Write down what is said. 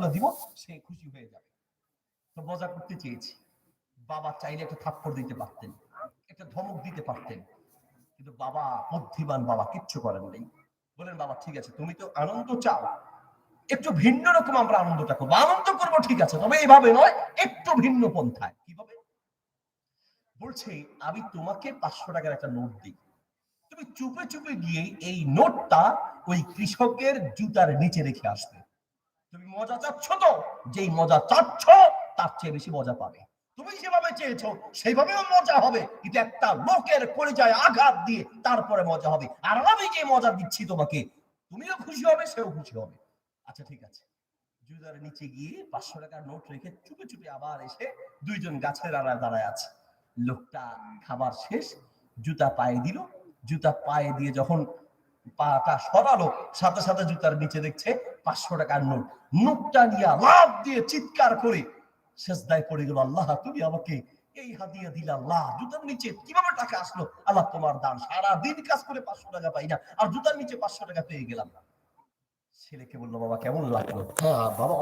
টাকাগুলো দিব, সে খুশি হয়ে যাবে। তো মজা করতে চেয়েছি। বাবা চাইলে একটা থাপ্পড় দিতে পারতেন, একটা ধমক দিতে পারতেন, কিন্তু বাবা বুদ্ধিমান, বাবা কিচ্ছু করেন নাই। বলেন বাবা ঠিক আছে, তুমি তো আনন্দ চাও, একটু ভিন্ন রকম আমরা আনন্দটা করবো, আনন্দ করবো ঠিক আছে, তবে এইভাবে নয়, একটু ভিন্ন পন্থায়। কিভাবে? বলছে আমি তোমাকে 500 টাকার একটা নোট দিই, তুমি চুপে চুপে গিয়ে এই নোটটা ওই কৃষকের জুতার নিচে রেখে আসবে। তুমি মজা চাচ্ছ তো, যেই মজা চাচ্ছ তার চেয়ে বেশি মজা পাবে। তুমি যেভাবে চেয়েছো সেইভাবেও মজা হবে, কিন্তু একটা লোকের কলিজায় আঘাত দিয়ে তারপরে মজা হবে। আর আমি যে মজা দিচ্ছি তোমাকে, তুমিও খুশি হবে, সেও খুশি হবে। আচ্ছা ঠিক আছে। জুতার নিচে গিয়ে 500 টাকার নোট রেখে চুপে চুপে আবার এসে দুইজন গাছের আড়ায় দাঁড়ায় আছে। লোকটা খাবার শেষ, জুতা পায়ে দিল, জুতা পায়ে দিয়ে যখন পাটা সরালো, সাথে সাথে জুতার নিচে দেখছে 500 টাকার নোট। নোটটা নিয়ে লাফ দিয়ে চিৎকার করে সেজদায় পড়ে গেল, আল্লাহ তুমি আমাকে এই হাদিয়া দিলা, আল্লাহ জুতার নিচে কিভাবে টাকা আসলো, আল্লাহ তোমার দান, সারা দিন কাজ করে 500 টাকা পাই না, আর জুতার নিচে 500 টাকা পেয়ে গেলাম। ছেলেকে বললো বাবা কেমন লাগলো? হ্যাঁ বাবা